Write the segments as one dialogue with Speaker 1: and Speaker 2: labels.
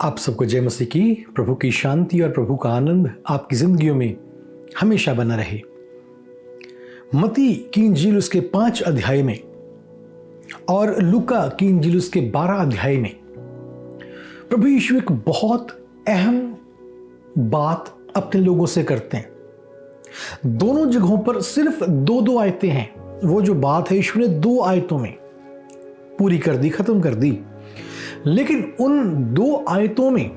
Speaker 1: आप सबको जय मसीह की। प्रभु की शांति और प्रभु का आनंद आपकी जिंदगियों में हमेशा बना रहे। मत्ती की इंजील उसके 5 अध्याय में और लूका की इंजील उसके 12 अध्याय में प्रभु यीशु एक बहुत अहम बात अपने लोगों से करते हैं। दोनों जगहों पर सिर्फ 2 आयतें हैं। वो जो बात है यीशु ने 2 आयतों में पूरी कर दी, खत्म कर दी। लेकिन उन 2 आयतों में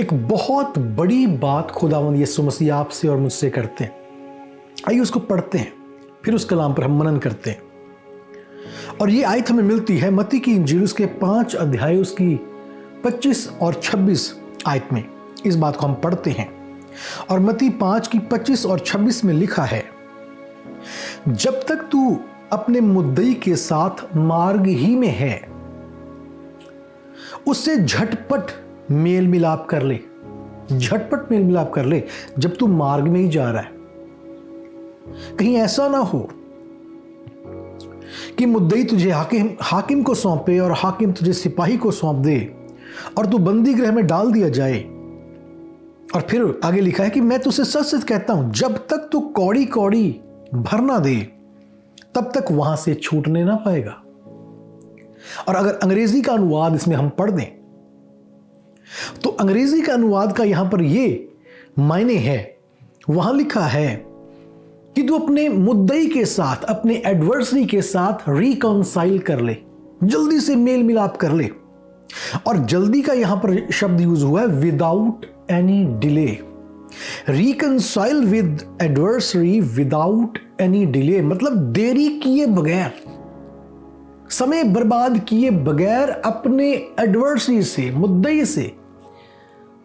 Speaker 1: एक बहुत बड़ी बात खुदावंद यीशु मसीह आपसे और मुझसे करते हैं। आइए उसको पढ़ते हैं, फिर उस कलाम पर हम मनन करते हैं। और ये आयत हमें मिलती है मत्ती की इंजील उसके 5 अध्याय उसकी 25 और 26 आयत में। इस बात को हम पढ़ते हैं और मत्ती 5 की 25 और 26 में लिखा है, जब तक तू अपने मुद्दई के साथ मार्ग ही में है उससे झटपट मेल मिलाप कर ले। झटपट मेल मिलाप कर ले जब तू मार्ग में ही जा रहा है। कहीं ऐसा ना हो कि मुद्दई तुझे हाकिम को सौंपे और हाकिम तुझे सिपाही को सौंप दे और तू बंदी गृह में डाल दिया जाए। और फिर आगे लिखा है कि मैं तुझसे सच सच कहता हूं, जब तक तू कौड़ी कौड़ी भर ना दे तब तक वहां से छूटने ना पाएगा। और अगर अंग्रेजी का अनुवाद इसमें हम पढ़ दें तो अंग्रेजी का अनुवाद का यहां पर ये मायने है, वहां लिखा है कि तू अपने मुद्दई के साथ, अपने एडवर्सरी के साथ रिकॉन्साइल कर ले, जल्दी से मेल मिलाप कर ले। और जल्दी का यहां पर शब्द यूज हुआ है without any delay. Reconcile with adversary without any delay, मतलब देरी किए बगैर, समय बर्बाद किए बगैर अपने एडवर्सरी से, मुद्दई से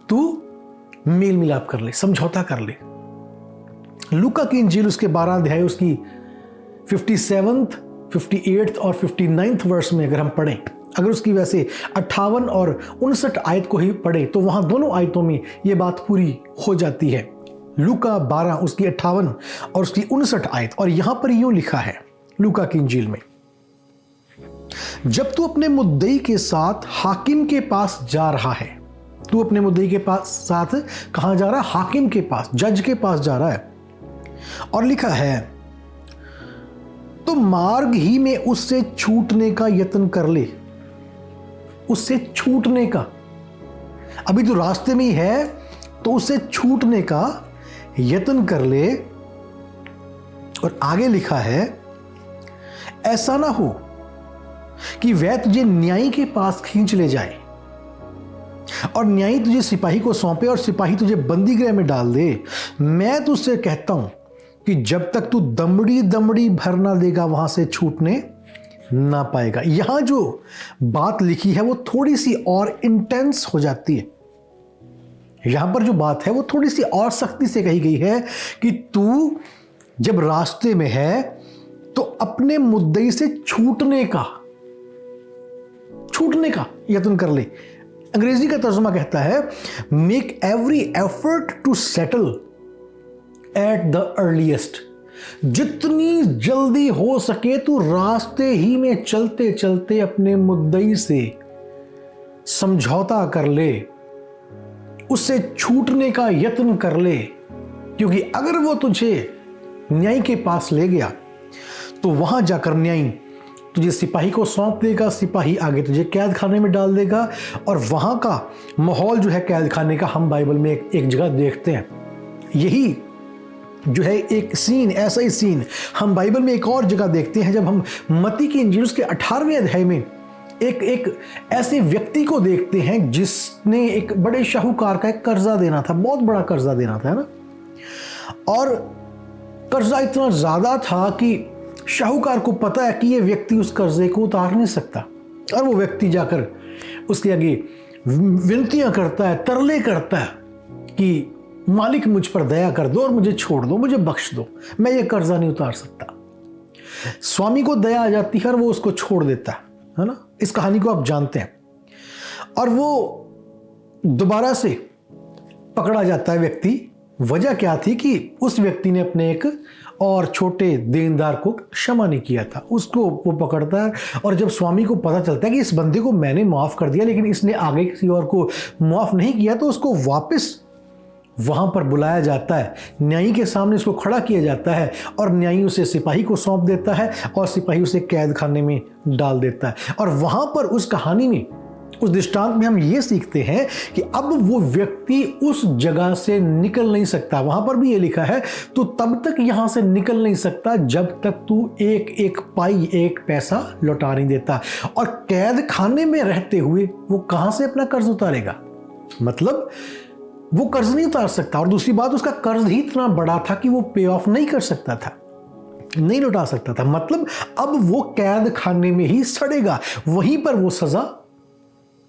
Speaker 1: तू मेल मिलाप कर ले, समझौता कर ले। लूका की इंजील उसके 12 अध्याय उसकी 57th, 58th और 59th वर्स में अगर हम पढ़ें, अगर उसकी वैसे 58 और 59 आयत को ही पढ़े तो वहां दोनों आयतों में यह बात पूरी हो जाती है। लूका 12 उसकी 58 और उसकी 59 आयत। और यहां पर यूं लिखा है लूका की इंजील में, जब तू अपने मुद्दई के साथ हाकिम के पास जा रहा है। तू अपने मुद्दई के पास साथ कहां जा रहा है? हाकिम के पास, जज के पास जा रहा है। और लिखा है तो मार्ग ही में उससे छूटने का यत्न कर ले। उससे छूटने का, अभी तो रास्ते में ही है तो उससे छूटने का यत्न कर ले। और आगे लिखा है ऐसा ना हो कि वह तुझे न्यायी के पास खींच ले जाए और न्यायी तुझे सिपाही को सौंपे और सिपाही तुझे बंदी गृह में डाल दे। मैं तुझसे कहता हूं कि जब तक तू दमड़ी दमड़ी भर ना देगा वहां से छूटने ना पाएगा। यहां जो बात लिखी है वो थोड़ी सी और इंटेंस हो जाती है। यहां पर जो बात है वो थोड़ी सी और सख्ती से कही गई है कि तू जब रास्ते में है तो अपने मुद्दई से छूटने का यत्न कर ले। अंग्रेजी का तर्जुमा कहता है make every effort to settle at the earliest. जितनी जल्दी हो सके तू रास्ते ही में चलते चलते अपने मुद्दई से समझौता कर ले, उससे छूटने का यत्न कर ले। क्योंकि अगर वो तुझे न्याय के पास ले गया तो वहां जाकर न्याय तुझे सिपाही को सौंप देगा, सिपाही आगे तुझे कैद खाने में डाल देगा। और वहां का माहौल जो है कैद खाने का, हम बाइबल में एक जगह देखते हैं। यही जो है एक सीन, ऐसा ही सीन हम बाइबल में एक और जगह देखते हैं जब हम मत्ती की इंजील के 18वें अध्याय में एक ऐसे व्यक्ति को देखते हैं जिसने एक बड़े शाहूकार का एक कर्जा देना था, बहुत बड़ा कर्जा देना था, है ना। और कर्जा इतना ज्यादा था कि शाहूकार को पता है कि ये व्यक्ति उस कर्जे को उतार नहीं सकता। और वो व्यक्ति जाकर उसके आगे विनतियां करता है, तरले करता है कि मालिक मुझ पर दया कर दो और मुझे छोड़ दो, मुझे बख्श दो, मैं ये कर्जा नहीं उतार सकता। स्वामी को दया आ जाती है और वो उसको छोड़ देता है ना। इस कहानी को आप जानते हैं। और वो दोबारा से पकड़ा जाता है व्यक्ति। वजह क्या थी कि उस व्यक्ति ने अपने एक और छोटे देनदार को क्षमा नहीं किया था। उसको वो पकड़ता है और जब स्वामी को पता चलता है कि इस बंदे को मैंने माफ़ कर दिया लेकिन इसने आगे किसी और को माफ़ नहीं किया, तो उसको वापस वहाँ पर बुलाया जाता है, न्यायी के सामने उसको खड़ा किया जाता है और न्यायी उसे सिपाही को सौंप देता है और सिपाही उसे कैद खाने में डाल देता है। और वहाँ पर उस कहानी में, उस दृष्टांत में हम ये सीखते हैं कि अब वो व्यक्ति उस जगह से निकल नहीं सकता। वहाँ पर भी ये लिखा है, तू तब तक यहाँ से निकल नहीं सकता जब तक तू एक एक पाई, एक पैसा लौटा नहीं देता। और कैद खाने में रहते हुए वो कहाँ से अपना कर्ज उतारेगा? मतलब वो कर्ज नहीं उतार सकता। और दूसरी बात, उसका कर्ज ही इतना बड़ा था कि वो पे ऑफ नहीं कर सकता था, नहीं लौटा सकता था। मतलब अब वो कैद खाने में ही सड़ेगा, वहीं पर वो सजा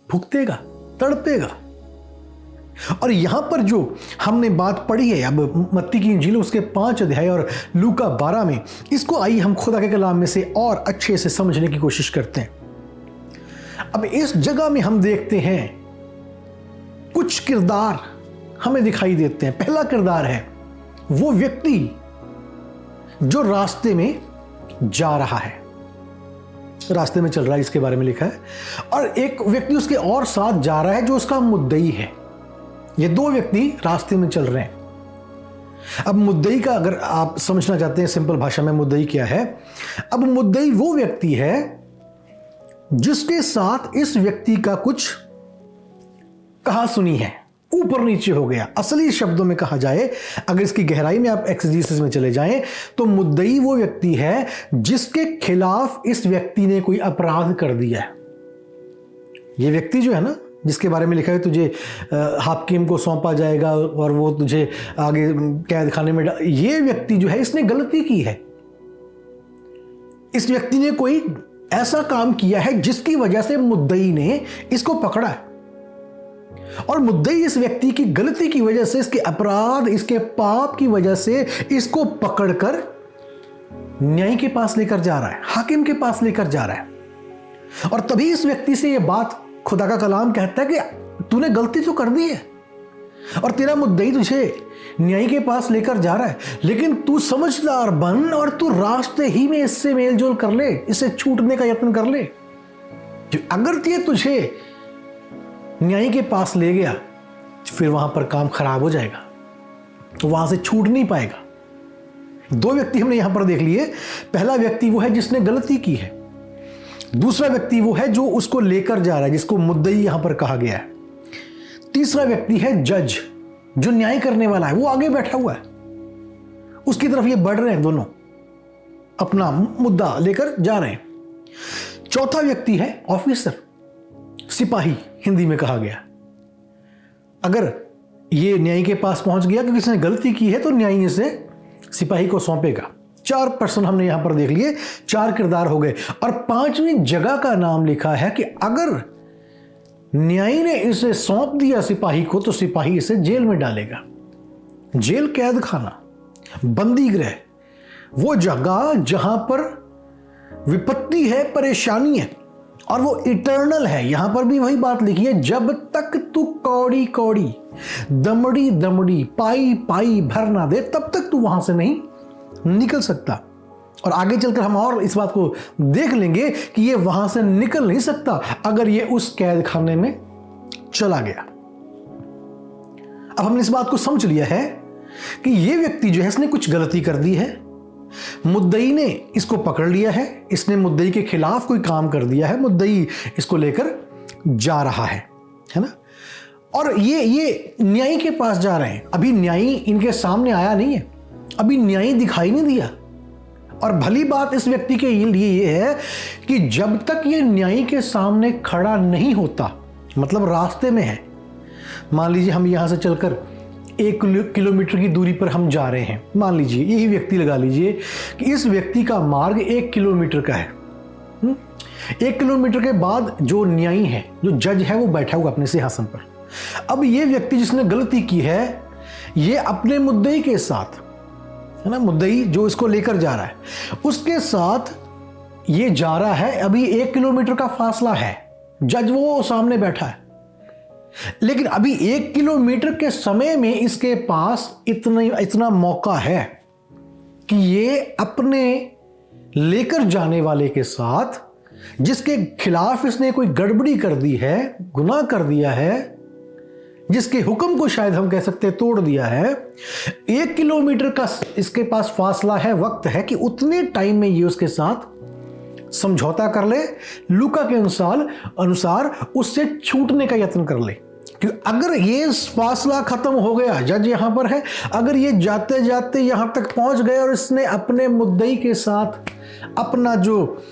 Speaker 1: भुगतेगा, तड़पेगा। और यहां पर जो हमने बात पढ़ी है अब मत्ती की इंजील उसके 5 अध्याय और लूका 12 में, इसको आइए हम खुदा के कलाम में से और अच्छे से समझने की कोशिश करते हैं। अब इस जगह में हम देखते हैं कुछ किरदार हमें दिखाई देते हैं। पहला किरदार है वो व्यक्ति जो रास्ते में जा रहा है, रास्ते में चल रहा है, इसके बारे में लिखा है। और एक व्यक्ति उसके और साथ जा रहा है जो उसका मुद्दई है। ये दो व्यक्ति रास्ते में चल रहे हैं। अब मुद्दई का अगर आप समझना चाहते हैं सिंपल भाषा में, मुद्दई क्या है? अब मुद्दई वो व्यक्ति है जिसके साथ इस व्यक्ति का कुछ कहा सुनी है, ऊपर नीचे हो गया। असली शब्दों में कहा जाए, अगर इसकी गहराई में आप एक्सेजेसिस में चले जाएं, तो मुद्दई वो व्यक्ति है जिसके खिलाफ इस व्यक्ति ने कोई अपराध कर दिया है। ये व्यक्ति जो है ना, जिसके बारे में लिखा है तुझे हाकिम को सौंपा जाएगा और वो तुझे आगे कैद खाने में ये व्यक्ति जो है इसने गलती की है। इस व्यक्ति ने कोई ऐसा काम किया है जिसकी वजह से मुद्दई ने इसको पकड़ा है। और मुद्दई इस व्यक्ति की गलती की वजह से, इसके अपराध, इसके पाप की वजह से इसको पकड़कर न्याय के पास लेकर जा रहा है, हाकिम के पास लेकर जा रहा है। और तभी इस व्यक्ति से यह बात खुदा का कलाम कहता है कि तूने गलती तो कर दी है और तेरा मुद्दई तुझे न्याय के पास लेकर जा रहा है, लेकिन तू समझदार बन और तू रास्ते ही में इससे मेलजोल कर ले, इससे छूटने का यत्न कर ले। अगर ये तुझे न्यायी के पास ले गया फिर वहां पर काम खराब हो जाएगा, तो वहां से छूट नहीं पाएगा। दो व्यक्ति हमने यहां पर देख लिए। पहला व्यक्ति वो है जिसने गलती की है, दूसरा व्यक्ति वो है जो उसको लेकर जा रहा है, जिसको मुद्दई यहां पर कहा गया है। तीसरा व्यक्ति है जज, जो न्याय करने वाला है, वो आगे बैठा हुआ है, उसकी तरफ ये बढ़ रहे हैं, दोनों अपना मुद्दा लेकर जा रहे हैं। चौथा व्यक्ति है ऑफिसर, सिपाही हिंदी में कहा गया। अगर ये न्यायी के पास पहुंच गया क्योंकि इसने गलती की है तो न्यायी इसे सिपाही को सौंपेगा। 4 पर्सन हमने यहां पर देख लिए, 4 किरदार हो गए। और 5वीं जगह का नाम लिखा है कि अगर न्यायी ने इसे सौंप दिया सिपाही को तो सिपाही इसे जेल में डालेगा। जेल, कैद खाना, बंदी गृह, वो जगह जहां पर विपत्ति है, परेशानी है और वो इटर्नल है। यहां पर भी वही बात लिखी है, जब तक तू कौड़ी कौड़ी, दमड़ी दमड़ी, पाई पाई भर ना दे तब तक तू वहां से नहीं निकल सकता। और आगे चलकर हम और इस बात को देख लेंगे कि ये वहां से निकल नहीं सकता अगर ये उस कैद खाने में चला गया। अब हमने इस बात को समझ लिया है कि ये व्यक्ति जो है इसने कुछ गलती कर दी है, मुद्दई ने इसको पकड़ लिया है, इसने मुद्दई के खिलाफ कोई काम कर दिया है, मुद्दई इसको लेकर जा रहा है ना। और ये न्यायी के पास जा रहे हैं। अभी न्यायी इनके सामने आया नहीं है, अभी न्यायी दिखाई नहीं दिया। और भली बात इस व्यक्ति के लिए ये है कि जब तक ये न्यायी के सामने खड़ा नहीं होता, मतलब रास्ते में है, मान लीजिए हम यहां से चलकर 1 किलोमीटर की दूरी पर हम जा रहे हैं, मान लीजिए यही व्यक्ति लगा लीजिए कि इस व्यक्ति का मार्ग 1 किलोमीटर का है। 1 किलोमीटर के बाद जो न्यायी है, जो जज है, वो बैठा हुआ अपने सिंहासन पर। अब ये व्यक्ति जिसने गलती की है, ये अपने मुद्दई के साथ, है ना, मुद्दई जो इसको लेकर जा रहा है उसके साथ ये जा रहा है। अभी 1 किलोमीटर का फासला है, जज वो सामने बैठा है, लेकिन अभी 1 किलोमीटर के समय में इसके पास इतना मौका है कि ये अपने लेकर जाने वाले के साथ, जिसके खिलाफ इसने कोई गड़बड़ी कर दी है, गुनाह कर दिया है, जिसके हुक्म को शायद हम कह सकते हैं तोड़ दिया है, 1 किलोमीटर का इसके पास फासला है, वक्त है कि उतने टाइम में ये उसके साथ समझौता कर ले, लूका के अनुसार उससे छूटने का यत्न कर ले। क्योंकि अगर ये फासला खत्म हो गया, जज यहां पर है, अगर ये जाते जाते यहां तक पहुंच गए और इसने अपने मुद्दई के साथ अपना जो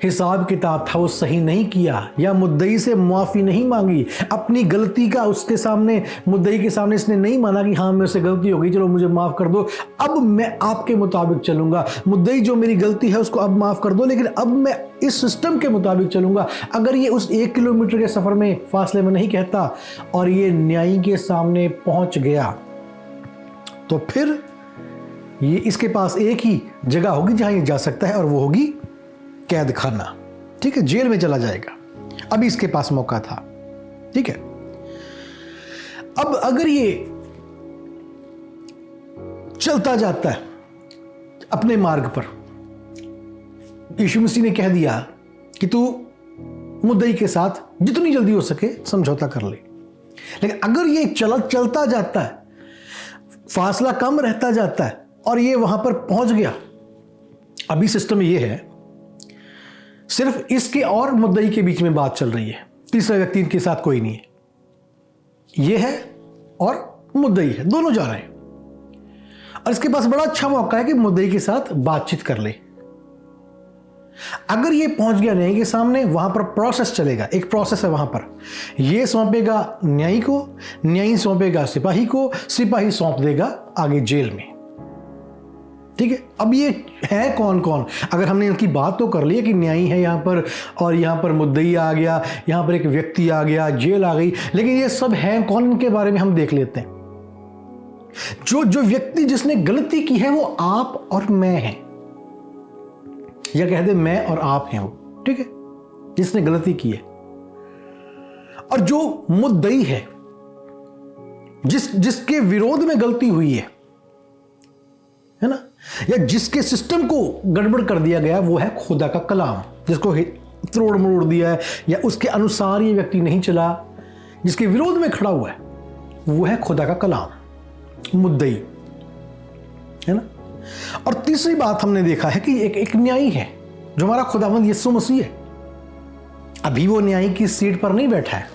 Speaker 1: हिसाब किताब था वो सही नहीं किया, या मुद्दई से मुआफ़ी नहीं मांगी, अपनी गलती का उसके सामने, मुद्दई के सामने इसने नहीं माना कि हाँ मेरे से गलती हो गई, चलो मुझे माफ़ कर दो, अब मैं आपके मुताबिक चलूंगा, मुद्दई जो मेरी गलती है उसको अब माफ़ कर दो, लेकिन अब मैं इस सिस्टम के मुताबिक चलूंगा। अगर ये उस 1 किलोमीटर के सफ़र में, फासले में नहीं कहता और ये न्यायी के सामने पहुंच गया, तो फिर ये इसके पास एक ही जगह होगी जहां ये जा सकता है, और वो होगी कैद खाना। ठीक है, जेल में चला जाएगा। अभी इसके पास मौका था। ठीक है, अब अगर ये चलता जाता है अपने मार्ग पर, यीशु मसीह ने कह दिया कि तू मुद्दई के साथ जितनी जल्दी हो सके समझौता कर ले, लेकिन अगर ये चलता जाता है, फासला कम रहता जाता है और ये वहां पर पहुंच गया, अभी सिस्टम ये है सिर्फ इसके और मुद्दई के बीच में बात चल रही है, तीसरा व्यक्ति इनके साथ कोई नहीं है, ये है और मुद्दई है, दोनों जा रहे हैं, और इसके पास बड़ा अच्छा मौका है कि मुद्दई के साथ बातचीत कर ले। अगर ये पहुंच गया न्यायी के सामने, वहां पर प्रोसेस चलेगा, एक प्रोसेस है वहां पर, ये सौंपेगा न्यायी को, न्यायी सौंपेगा सिपाही को, सिपाही सौंप देगा आगे जेल में। ठीक है, अब ये है कौन कौन, अगर हमने इनकी बात तो कर ली है कि न्यायी है यहाँ पर, और यहाँ पर मुद्दई आ गया, यहाँ पर एक व्यक्ति आ गया, जेल आ गई, लेकिन ये सब हैं कौन, इनके बारे में हम देख लेते हैं। जो व्यक्ति जिसने गलती की है वो आप और मैं हैं, या कह दे मैं और आप हैं वो। ठीक है, जिसने गलती की है, और जो मुद्दई है, जिसके विरोध में गलती हुई है ना, या जिसके सिस्टम को गड़बड़ कर दिया गया, वो है खुदा का कलाम, जिसको तोड़ मरोड़ दिया है, या उसके अनुसार ये व्यक्ति नहीं चला, जिसके विरोध में खड़ा हुआ है, वो है खुदा का कलाम, मुद्दई है ना। और तीसरी बात हमने देखा है कि एक न्यायी है, जो हमारा खुदावंद यीशु मसीह है। अभी वो न्यायी की सीट पर नहीं बैठा है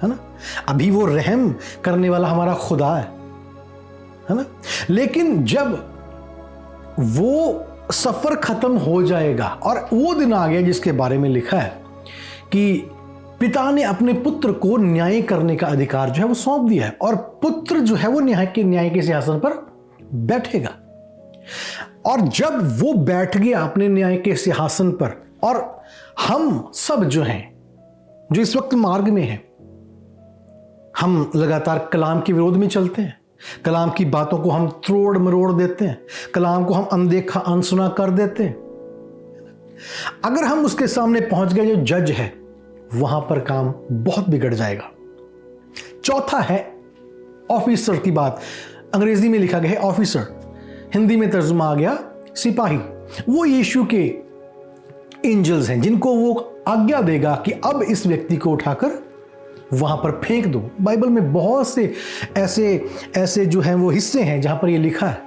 Speaker 1: ना, अभी वो रहम करने वाला हमारा खुदा है ना, लेकिन जब वो सफर खत्म हो जाएगा और वो दिन आ गया जिसके बारे में लिखा है कि पिता ने अपने पुत्र को न्याय करने का अधिकार जो है वो सौंप दिया है, और पुत्र जो है वो न्याय के सिंहासन पर बैठेगा। और जब वो बैठ गया अपने न्याय के सिंहासन पर, और हम सब जो हैं, जो इस वक्त मार्ग में हैं, हम लगातार कलाम के विरोध में चलते हैं, कलाम की बातों को हम तोड़ मरोड़ देते हैं, कलाम को हम अनदेखा अनसुना कर देते हैं। अगर हम उसके सामने पहुंच गए जो जज है, वहां पर काम बहुत बिगड़ जाएगा। चौथा है ऑफिसर की बात, अंग्रेजी में लिखा गया है ऑफिसर, हिंदी में तर्जुमा आ गया सिपाही। वो यीशु के एंजल्स हैं, जिनको वो आज्ञा देगा कि अब इस व्यक्ति को उठाकर वहां पर फेंक दो। बाइबल में बहुत से ऐसे जो हैं वो हिस्से हैं जहां पर ये लिखा है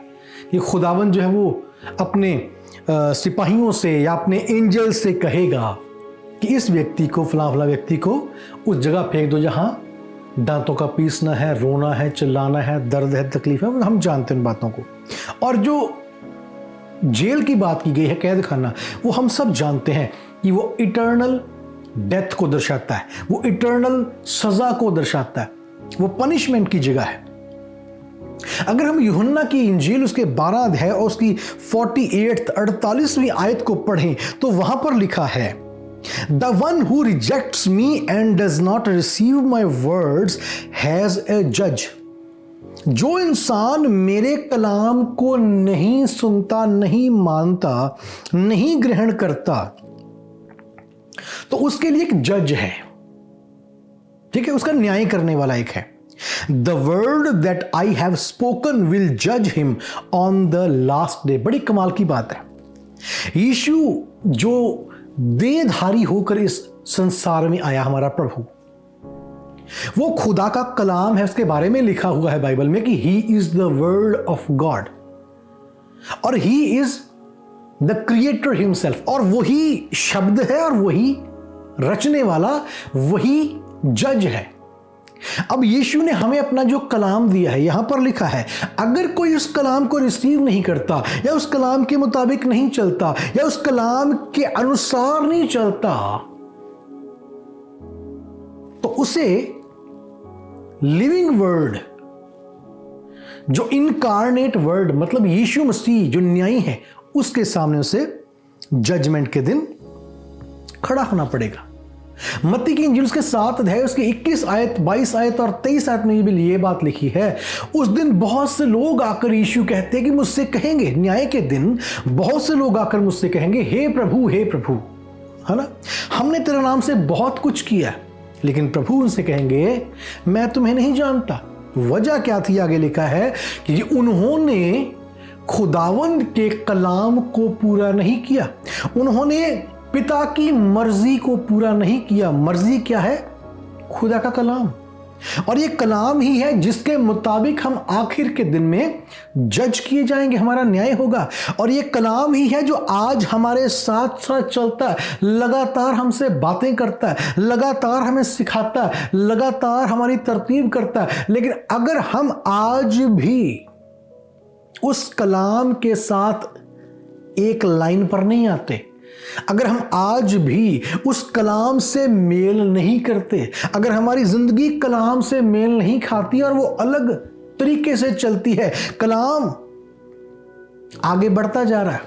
Speaker 1: कि खुदावन जो है वो अपने सिपाहियों से या अपने एंजल से कहेगा कि इस व्यक्ति को, फला व्यक्ति को उस जगह फेंक दो जहां दांतों का पीसना है, रोना है, चिल्लाना है, दर्द है, तकलीफ है। हम जानते हैं उन बातों को। और जो जेल की बात की गई है, कैद खाना, वो हम सब जानते हैं कि वो इटर्नल डेथ को दर्शाता है, वो इटर्नल सजा को दर्शाता है, वो पनिशमेंट की जगह है। अगर हम यूहन्ना की इंजील उसके 12 अध्याय और उसकी 48वीं आयत को पढ़ें तो वहां पर लिखा है, The one who rejects me and does not receive my words has a judge. जो इंसान मेरे कलाम को नहीं सुनता, नहीं मानता, नहीं ग्रहण करता, तो उसके लिए एक जज है। ठीक है, उसका न्याय करने वाला एक है। The word that I have spoken will जज him on the last day. बड़ी कमाल की बात है। यीशु जो देहधारी होकर इस संसार में आया, हमारा प्रभु, वो खुदा का कलाम है। उसके बारे में लिखा हुआ है बाइबल में कि he is the word of God और he is the creator himself. और वही शब्द है और वही रचने वाला, वही जज है। अब यीशु ने हमें अपना जो कलाम दिया है, यहां पर लिखा है, अगर कोई उस कलाम को रिसीव नहीं करता या उस कलाम के मुताबिक नहीं चलता या उस कलाम के अनुसार नहीं चलता, तो उसे लिविंग वर्ड, जो इनकारनेट वर्ड मतलब यीशु मसीह जो न्यायी है, उसके सामने उसे जजमेंट के दिन खड़ा होना पड़ेगा। मत्ती की इंजील उसके 7 अध्याय उसके 21 आयत 22 आयत और 23 आयत में भी ये बात लिखी है, उस दिन बहुत से लोग आकर यीशु कहते हैं कि मुझसे कहेंगे, न्याय के दिन बहुत से लोग आकर मुझसे कहेंगे, हे प्रभु, है ना, हमने तेरे नाम से बहुत कुछ किया। लेकिन प्रभु उनसे कहेंगे, मैं तुम्हें नहीं जानता। वजह क्या थी? आगे लिखा है कि उन्होंने खुदावंद के कलाम को पूरा नहीं किया, उन्होंने पिता की मर्जी को पूरा नहीं किया। मर्जी क्या है? खुदा का कलाम। और ये कलाम ही है जिसके मुताबिक हम आखिर के दिन में जज किए जाएंगे, हमारा न्याय होगा। और ये कलाम ही है जो आज हमारे साथ साथ चलता है, लगातार हमसे बातें करता है, लगातार हमें सिखाता है, लगातार हमारी तरतीब करता है। लेकिन अगर हम आज भी उस कलाम के साथ एक लाइन पर नहीं आते, अगर हम आज भी उस कलाम से मेल नहीं करते, अगर हमारी जिंदगी कलाम से मेल नहीं खाती और वो अलग तरीके से चलती है, कलाम आगे बढ़ता जा रहा है,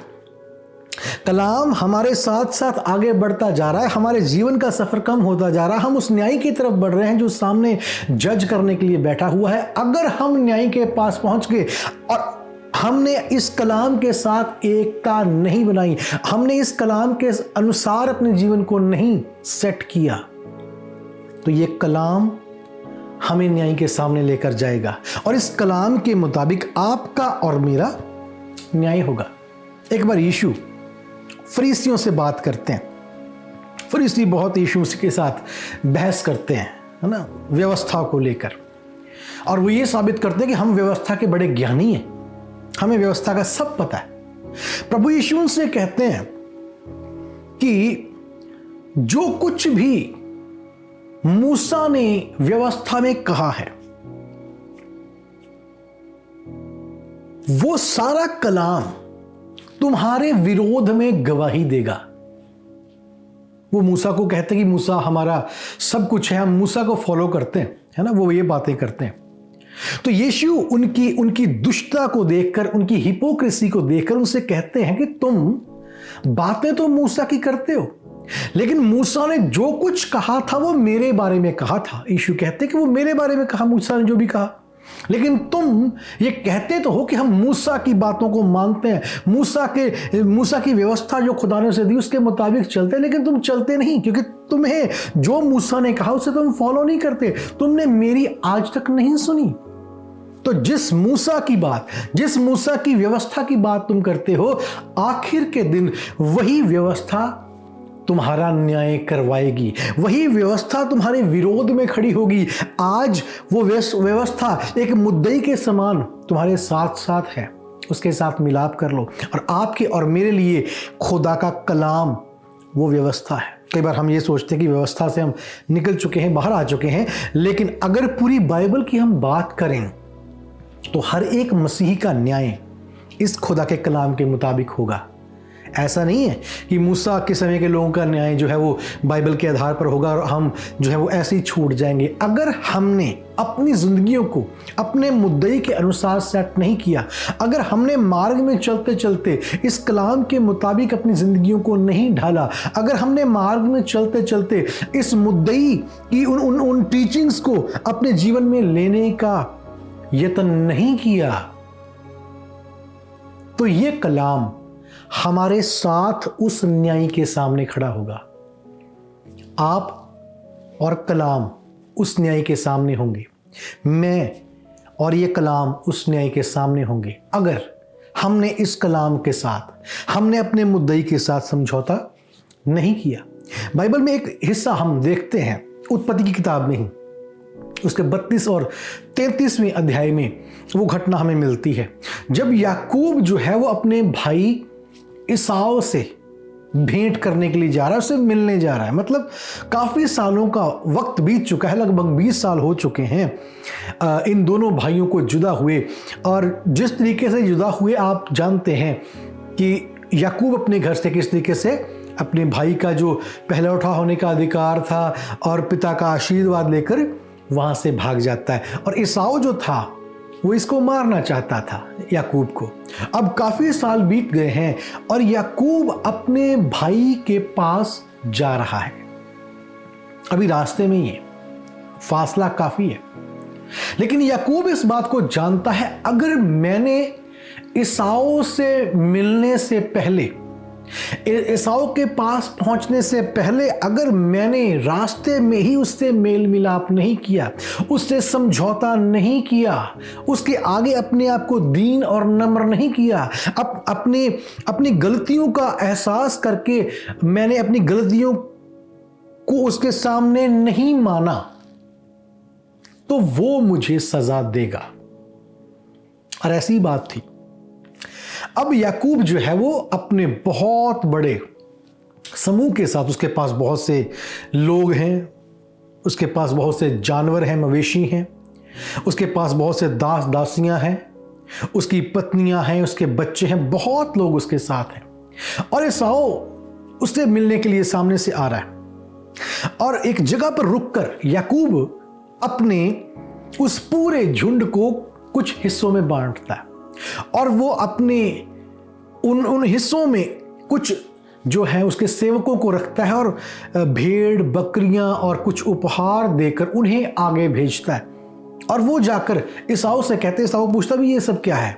Speaker 1: कलाम हमारे साथ साथ आगे बढ़ता जा रहा है, हमारे जीवन का सफर कम होता जा रहा है, हम उस न्याय की तरफ बढ़ रहे हैं जो सामने जज करने के लिए बैठा हुआ है। अगर हम न्याय के पास पहुंच गए और हमने इस कलाम के साथ एकता नहीं बनाई, हमने इस कलाम के अनुसार अपने जीवन को नहीं सेट किया, तो ये कलाम हमें न्याय के सामने लेकर जाएगा और इस कलाम के मुताबिक आपका और मेरा न्याय होगा। एक बार यीशु फरीसियों से बात करते हैं। फरीसी बहुत यीशु के साथ बहस करते हैं, है ना, व्यवस्था को लेकर, और वो ये साबित करते हैं कि हम व्यवस्था के बड़े ज्ञानी हैं, हमें व्यवस्था का सब पता है। प्रभु यीशु से कहते हैं कि जो कुछ भी मूसा ने व्यवस्था में कहा है, वो सारा कलाम तुम्हारे विरोध में गवाही देगा। वो मूसा को कहते हैं कि मूसा हमारा सब कुछ है, हम मूसा को फॉलो करते हैं, है ना, वो ये बातें करते हैं। तो यीशु उनकी दुष्टता को देखकर, उनकी हिपोक्रेसी को देखकर उनसे कहते हैं कि तुम बातें तो मूसा की करते हो, लेकिन मूसा ने जो कुछ कहा था वो मेरे बारे में कहा था। यीशु कहते हैं कि वो मेरे बारे में कहा, मूसा ने जो भी कहा, लेकिन तुम ये कहते तो हो कि हम मूसा की बातों को मानते हैं, मूसा की व्यवस्था जो खुदा ने उसे दी उसके मुताबिक चलते हैं, लेकिन तुम चलते नहीं, क्योंकि तुम्हें जो मूसा ने कहा उसे तुम फॉलो नहीं करते, तुमने मेरी आज तक नहीं सुनी। तो जिस मूसा की व्यवस्था की बात तुम करते हो, आखिर के दिन वही व्यवस्था तुम्हारा न्याय करवाएगी, वही व्यवस्था तुम्हारे विरोध में खड़ी होगी। आज वो व्यवस्था एक मुद्दई के समान तुम्हारे साथ साथ है, उसके साथ मिलाप कर लो। और आपके और मेरे लिए खुदा का कलाम वो व्यवस्था है। कई बार हम ये सोचते हैं कि व्यवस्था से हम निकल चुके हैं, बाहर आ चुके हैं, लेकिन अगर पूरी बाइबल की हम बात करें तो हर एक मसीही का न्याय इस खुदा के कलाम के मुताबिक होगा। ऐसा नहीं है कि मूसा के समय के लोगों का न्याय जो है वो बाइबल के आधार पर होगा और हम जो है वो ऐसे ही छूट जाएंगे। अगर हमने अपनी जिंदगियों को अपने मुद्दे के अनुसार सेट नहीं किया, अगर हमने मार्ग में चलते चलते इस कलाम के मुताबिक अपनी जिंदगियों को नहीं ढाला, अगर हमने मार्ग में चलते चलते इस मुद्दे की उन टीचिंग्स को अपने जीवन में लेने का यत्न नहीं किया, तो ये कलाम हमारे साथ उस न्याय के सामने खड़ा होगा। आप और कलाम उस न्याय के सामने होंगे। मैं और ये कलाम उस न्याय के सामने होंगे अगर हमने इस कलाम के साथ, हमने अपने मुद्दई के साथ समझौता नहीं किया। बाइबल में एक हिस्सा हम देखते हैं उत्पत्ति की किताब में ही, उसके 32 और 33वें अध्याय में वो घटना हमें मिलती है जब याकूब जो है वो अपने भाई ईसाव से भेंट करने के लिए जा रहा है, उससे मिलने जा रहा है। मतलब काफ़ी सालों का वक्त बीत चुका है, लगभग 20 साल हो चुके हैं इन दोनों भाइयों को जुदा हुए। और जिस तरीके से जुदा हुए आप जानते हैं कि याकूब अपने घर से किस तरीके से अपने भाई का जो पहला उठा होने का अधिकार था और पिता का आशीर्वाद लेकर वहाँ से भाग जाता है। और ईसाव जो था वो इसको मारना चाहता था याकूब को। अब काफ़ी साल बीत गए हैं और याकूब अपने भाई के पास जा रहा है। अभी रास्ते में ही है, फासला काफ़ी है, लेकिन याकूब इस बात को जानता है अगर मैंने ईसाव से मिलने से पहले, ईसाव के पास पहुंचने से पहले अगर मैंने रास्ते में ही उससे मेल मिलाप नहीं किया, उससे समझौता नहीं किया, उसके आगे अपने आप को दीन और नम्र नहीं किया, अपनी गलतियों का एहसास करके मैंने अपनी गलतियों को उसके सामने नहीं माना, तो वो मुझे सजा देगा। और ऐसी बात थी। अब याकूब जो है वो अपने बहुत बड़े समूह के साथ, उसके पास बहुत से लोग हैं, उसके पास बहुत से जानवर हैं, मवेशी हैं, उसके पास बहुत से दास दासियां हैं, उसकी पत्नियां हैं, उसके बच्चे हैं, बहुत लोग उसके साथ हैं। और ईसाव उससे मिलने के लिए सामने से आ रहा है और एक जगह पर रुककर याकूब अपने उस पूरे झुंड को कुछ हिस्सों में बांटता है और वो अपने उन हिस्सों में कुछ जो है उसके सेवकों को रखता है और भेड़ बकरियां और कुछ उपहार देकर उन्हें आगे भेजता है। और वो जाकर ईसाव से कहते, ईसाव पूछता भी ये सब क्या है,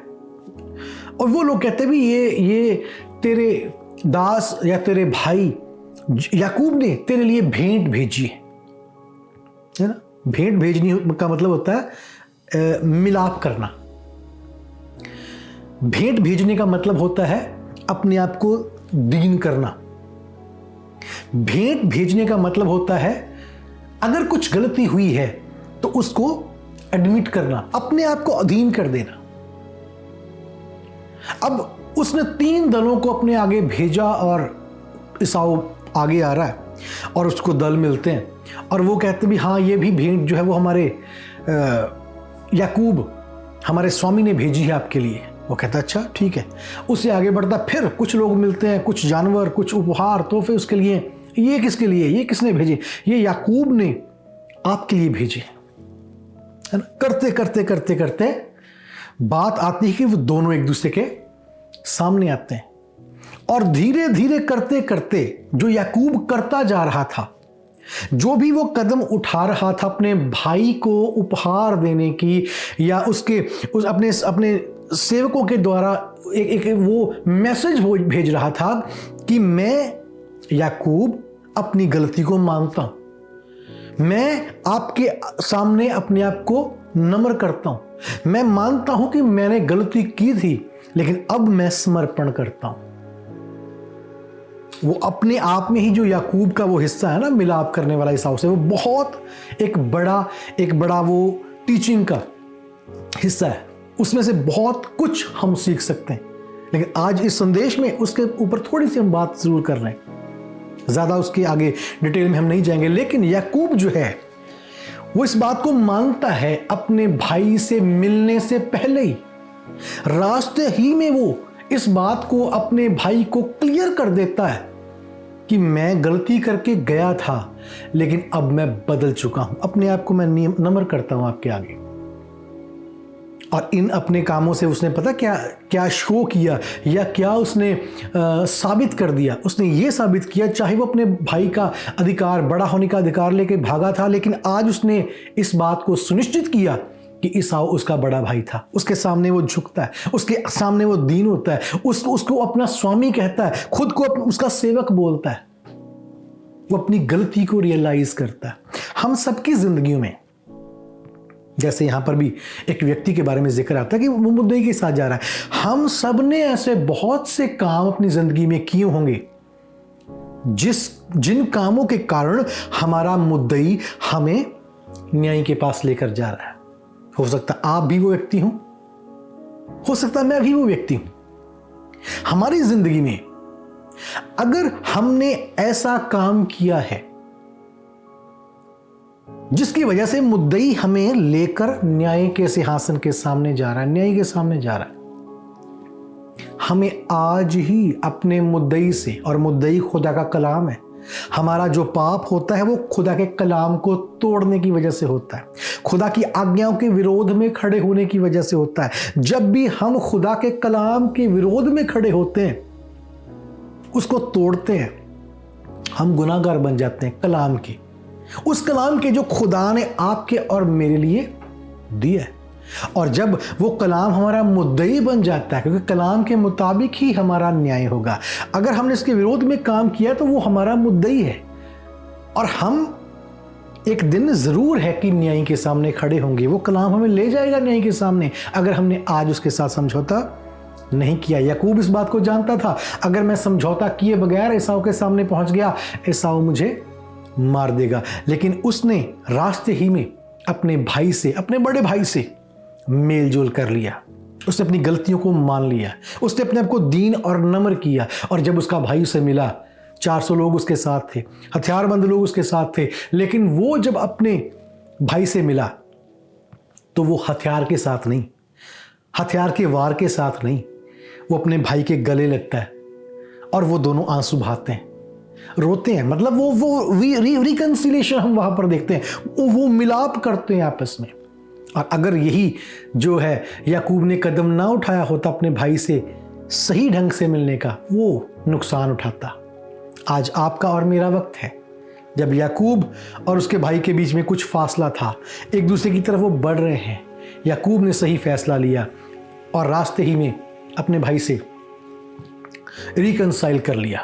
Speaker 1: और वो लोग कहते भी ये तेरे दास या तेरे भाई याकूब ने तेरे लिए भेंट भेजी है ना। भेंट भेजनी का मतलब होता है मिलाप करना। भेंट भेजने का मतलब होता है अपने आप को दीन करना। भेंट भेजने का मतलब होता है अगर कुछ गलती हुई है तो उसको एडमिट करना, अपने आप को अधीन कर देना। अब उसने 3 दलों को अपने आगे भेजा और ईसाव आगे आ रहा है और उसको दल मिलते हैं और वो कहते भी हाँ ये भी भेंट जो है वो हमारे याकूब हमारे स्वामी ने भेजी है आपके लिए। वो कहता अच्छा ठीक है। उससे आगे बढ़ता, फिर कुछ लोग मिलते हैं, कुछ जानवर, कुछ उपहार, तोहफे उसके लिए। ये किसके लिए, ये किसने भेजे? ये याकूब ने आपके लिए भेजे, है ना। करते करते करते करते बात आती है कि वो दोनों एक दूसरे के सामने आते हैं और धीरे धीरे करते करते जो याकूब करता जा रहा था, जो भी वो कदम उठा रहा था अपने भाई को उपहार देने की या अपने सेवकों के द्वारा एक वो मैसेज भेज रहा था कि मैं याकूब अपनी गलती को मानता हूं, मैं आपके सामने अपने आप को नम्र करता हूं, मैं मानता हूं कि मैंने गलती की थी लेकिन अब मैं समर्पण करता हूं। वो अपने आप में ही जो याकूब का वो हिस्सा है ना मिलाप करने वाला ईसाव से, वो बहुत एक बड़ा वो टीचिंग का हिस्सा है। उसमें से बहुत कुछ हम सीख सकते हैं, लेकिन आज इस संदेश में उसके ऊपर थोड़ी सी हम बात जरूर कर रहे हैं। ज़्यादा उसके आगे डिटेल में हम नहीं जाएंगे, लेकिन याकूब जो है वो इस बात को मानता है अपने भाई से मिलने से पहले ही, रास्ते ही में वो इस बात को अपने भाई को क्लियर कर देता है कि मैं गलती करके गया था लेकिन अब मैं बदल चुका हूं, अपने आप को मैं नम्र करता हूं आपके आगे। और इन अपने कामों से उसने पता क्या शो किया या क्या उसने साबित कर दिया। उसने ये साबित किया, चाहे वो अपने भाई का अधिकार, बड़ा होने का अधिकार लेके भागा था, लेकिन आज उसने इस बात को सुनिश्चित किया कि ईसाव उसका बड़ा भाई था। उसके सामने वो झुकता है, उसके सामने वो दीन होता है, उसको अपना स्वामी कहता है, खुद को उसका सेवक बोलता है। वो अपनी गलती को रियलाइज करता है। हम सबकी जिंदगियों में जैसे यहाँ पर भी एक व्यक्ति के बारे में जिक्र आता है कि वो मुद्दई के साथ जा रहा है। हम सब ने ऐसे बहुत से काम अपनी जिंदगी में किए होंगे जिन कामों के कारण हमारा मुद्दई हमें न्याय के पास लेकर जा रहा है। हो सकता है आप भी वो व्यक्ति हो सकता है मैं भी वो व्यक्ति हूं। हमारी जिंदगी में अगर हमने ऐसा काम किया है जिसकी वजह से मुद्दई हमें लेकर न्याय के सिंहासन के सामने जा रहा है, न्याय के सामने जा रहा है, हमें आज ही अपने मुद्दई से, और मुद्दई खुदा का कलाम है, हमारा जो पाप होता है वो खुदा के कलाम को तोड़ने की वजह से होता है, खुदा की आज्ञाओं के विरोध में खड़े होने की वजह से होता है। जब भी हम खुदा के कलाम के विरोध में खड़े होते हैं, उसको तोड़ते हैं, हम गुनाहगार बन जाते हैं कलाम के, उस कलाम के जो खुदा ने आपके और मेरे लिए दिया है। और जब वो कलाम हमारा मुद्दई बन जाता है, क्योंकि कलाम के मुताबिक ही हमारा न्याय होगा। अगर हमने इसके विरोध में काम किया तो वो हमारा मुद्दई है, और हम एक दिन जरूर है कि न्याय के सामने खड़े होंगे। वो कलाम हमें ले जाएगा न्याय के सामने, अगर हमने आज उसके साथ समझौता नहीं किया। याकूब इस बात को जानता था, अगर मैं समझौता किए बगैर एसाव के सामने पहुंच गया, एसाव मुझे मार देगा। लेकिन उसने रास्ते ही में अपने भाई से, अपने बड़े भाई से मेल जोल कर लिया। उसने अपनी गलतियों को मान लिया, उसने अपने आप को दीन और नम्र किया। और जब उसका भाई उसे मिला, 400 लोग उसके साथ थे, हथियारबंद लोग उसके साथ थे, लेकिन वो जब अपने भाई से मिला तो वो हथियार के साथ नहीं, हथियार के वार के साथ नहीं, वो अपने भाई के गले लगता है और वो दोनों आंसू बहाते हैं, रोते हैं। मतलब वो रिकंसिलेशन हम वहां पर देखते हैं, वो मिलाप करते हैं आपस में। और अगर यही जो है याकूब ने कदम ना उठाया होता अपने भाई से सही ढंग से मिलने का, वो नुकसान उठाता। आज आपका और मेरा वक्त है जब याकूब और उसके भाई के बीच में कुछ फासला था, एक दूसरे की तरफ वो बढ़ रहे हैं। याकूब ने सही फैसला लिया और रास्ते ही में अपने भाई से रिकंसाइल कर लिया,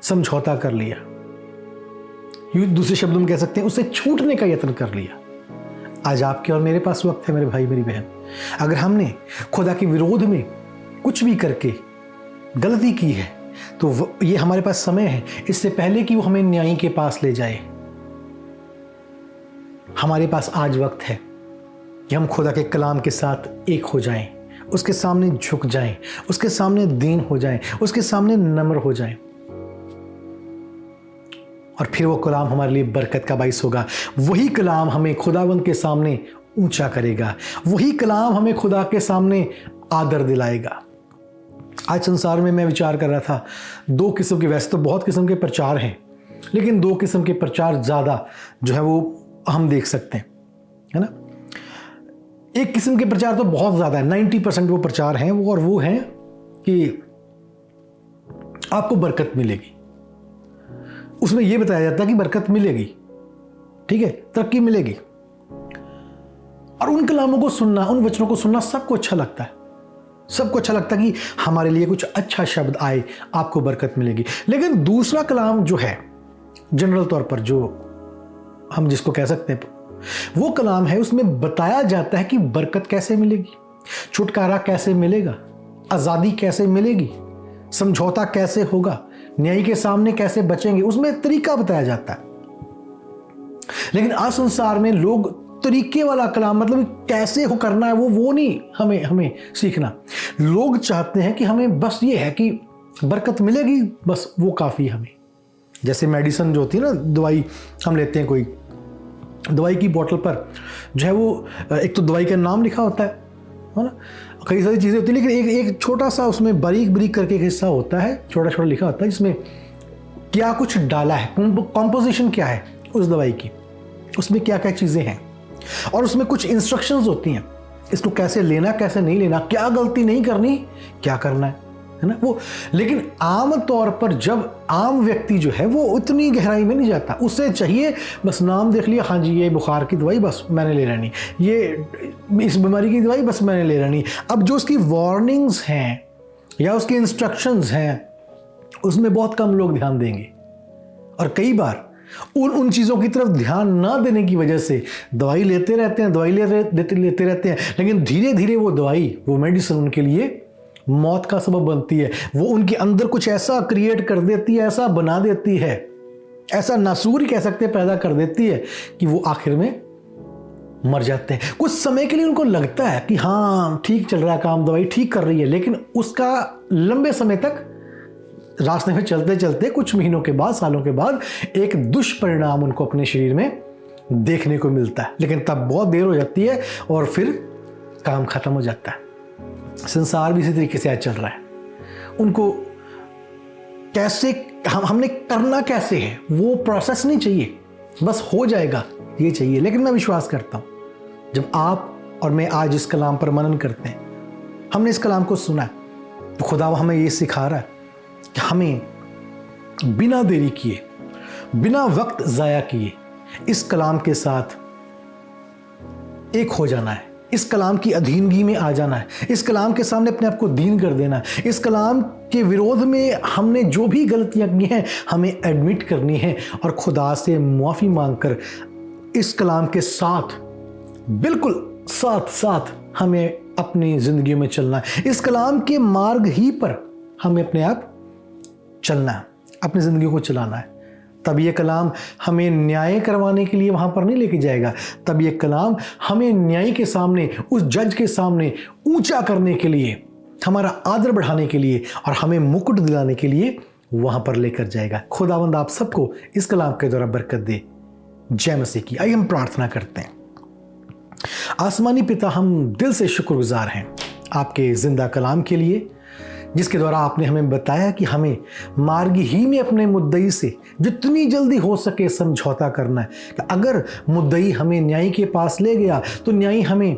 Speaker 1: समझौता कर लिया। दूसरे शब्दों में कह सकते हैं उससे छूटने का यत्न कर लिया। आज आपके और मेरे पास वक्त है, मेरे भाई मेरी बहन। अगर हमने खुदा के विरोध में कुछ भी करके गलती की है तो ये हमारे पास समय है, इससे पहले कि वो हमें न्याय के पास ले जाए। हमारे पास आज वक्त है कि हम खुदा के कलाम के साथ एक हो जाएं, उसके सामने झुक जाएं, उसके सामने दीन हो जाएं, उसके सामने नम्र हो जाएं, और फिर वो कलाम हमारे लिए बरकत का बाइस होगा। वही कलाम हमें खुदावंद के सामने ऊंचा करेगा, वही कलाम हमें खुदा के सामने आदर दिलाएगा। आज संसार में मैं विचार कर रहा था, दो किस्म के, वैसे तो बहुत किस्म के प्रचार हैं, लेकिन दो किस्म के प्रचार ज़्यादा जो है वो हम देख सकते हैं, है ना। एक किस्म के प्रचार तो बहुत ज़्यादा है, 90% वो प्रचार हैं वो, और वो हैं कि आपको बरकत मिलेगी। उसमें यह बताया जाता है कि बरकत मिलेगी, ठीक है, तरक्की मिलेगी, और उन कलामों को सुनना, उन वचनों को सुनना सबको अच्छा लगता है। सबको अच्छा लगता है कि हमारे लिए कुछ अच्छा शब्द आए, आपको बरकत मिलेगी। लेकिन दूसरा कलाम जो है, जनरल तौर पर जो हम जिसको कह सकते हैं, वो कलाम है, उसमें बताया जाता है कि बरकत कैसे मिलेगी, छुटकारा कैसे मिलेगा, आज़ादी कैसे मिलेगी, समझौता कैसे होगा, न्याय के सामने कैसे बचेंगे। उसमें तरीका बताया जाता है। लेकिन आज संसार में लोग तरीके वाला कलाम, मतलब कैसे हो करना है, वो नहीं हमें सीखना। लोग चाहते हैं कि हमें बस ये है कि बरकत मिलेगी, बस वो काफ़ी हमें। जैसे मेडिसिन जो होती है ना, दवाई हम लेते हैं, कोई दवाई की बोतल पर जो है वो एक तो दवाई का नाम लिखा होता है ना, कई सारी चीज़ें होती है, लेकिन एक छोटा सा उसमें बारीक करके एक हिस्सा होता है, छोटा लिखा होता है, जिसमें क्या कुछ डाला है, कॉम्पोजिशन क्या है उस दवाई की, उसमें क्या क्या चीज़ें हैं, और उसमें कुछ इंस्ट्रक्शंस होती हैं, इसको कैसे लेना, कैसे नहीं लेना, क्या गलती नहीं करनी, क्या करना है ना वो। लेकिन आम तौर पर जब आम व्यक्ति जो है वो उतनी गहराई में नहीं जाता, उससे चाहिए बस नाम देख लिया, हाँ जी ये बुखार की दवाई बस मैंने ले लेनी, ये इस बीमारी की दवाई बस मैंने ले लेनी। अब जो उसकी वार्निंग्स हैं या उसके इंस्ट्रक्शंस हैं, उसमें बहुत कम लोग ध्यान देंगे। और कई बार उन उन चीज़ों की तरफ ध्यान ना देने की वजह से दवाई लेते रहते हैं, दवाई लेते रहते हैं, लेकिन धीरे धीरे वो दवाई, वो मेडिसिन उनके लिए मौत का सबब बनती है। वो उनके अंदर कुछ ऐसा क्रिएट कर देती है, ऐसा बना देती है, ऐसा नासूर कह सकते हैं पैदा कर देती है कि वो आखिर में मर जाते हैं। कुछ समय के लिए उनको लगता है कि हाँ ठीक चल रहा है काम, दवाई ठीक कर रही है, लेकिन उसका लंबे समय तक रास्ते में चलते चलते कुछ महीनों के बाद, सालों के बाद एक दुष्परिणाम उनको अपने शरीर में देखने को मिलता है। लेकिन तब बहुत देर हो जाती है और फिर काम खत्म हो जाता है। संसार भी इसी तरीके से आज चल रहा है। उनको कैसे हमने करना कैसे है वो प्रोसेस नहीं चाहिए, बस हो जाएगा ये चाहिए। लेकिन मैं विश्वास करता हूँ जब आप और मैं आज इस कलाम पर मनन करते हैं, हमने इस कलाम को सुना है, तो खुदा हमें ये सिखा रहा है कि हमें बिना देरी किए, बिना वक्त ज़ाया किए इस कलाम के साथ एक हो जाना है, इस कलाम की अधीनगी में आ जाना है, इस कलाम के सामने अपने आप को दीन कर देना है। इस कलाम के विरोध में हमने जो भी गलतियां की हैं हमें एडमिट करनी है और खुदा से मुआफ़ी मांगकर इस कलाम के साथ, बिल्कुल साथ साथ हमें अपनी ज़िंदगी में चलना है। इस कलाम के मार्ग ही पर हमें अपने आप चलना है, अपनी ज़िंदगी को चलाना है। तब ये कलाम हमें न्याय करवाने के लिए वहाँ पर नहीं लेके जाएगा। तब ये कलाम हमें न्याय के सामने, उस जज के सामने ऊंचा करने के लिए, हमारा आदर बढ़ाने के लिए और हमें मुकुट दिलाने के लिए वहाँ पर लेकर जाएगा। खुदावंद आप सबको इस कलाम के द्वारा बरकत दे। जय मसीह की। आइए हम प्रार्थना करते हैं। आसमानी पिता, हम दिल से शुक्रगुजार हैं आपके जिंदा कलाम के लिए, जिसके द्वारा आपने हमें बताया कि हमें मार्ग ही में अपने मुद्दई से जितनी जल्दी हो सके समझौता करना है। कि अगर मुद्दई हमें न्यायी के पास ले गया तो न्यायी हमें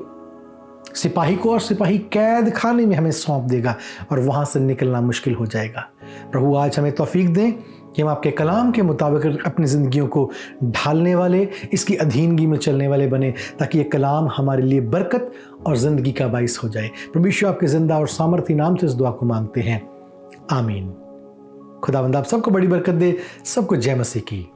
Speaker 1: सिपाही को और सिपाही कैद खाने में हमें सौंप देगा और वहाँ से निकलना मुश्किल हो जाएगा। प्रभु आज हमें तौफीक दें कि हम आपके कलाम के मुताबिक अपनी ज़िंदगियों को ढालने वाले, इसकी अधीनगी में चलने वाले बने, ताकि ये कलाम हमारे लिए बरकत और ज़िंदगी का बाइस हो जाए। प्रभु यीशु आपके ज़िंदा और सामर्थी नाम से इस दुआ को मांगते हैं, आमीन। खुदावंद आप सबको बड़ी बरकत दे। सबको जय मसीह की।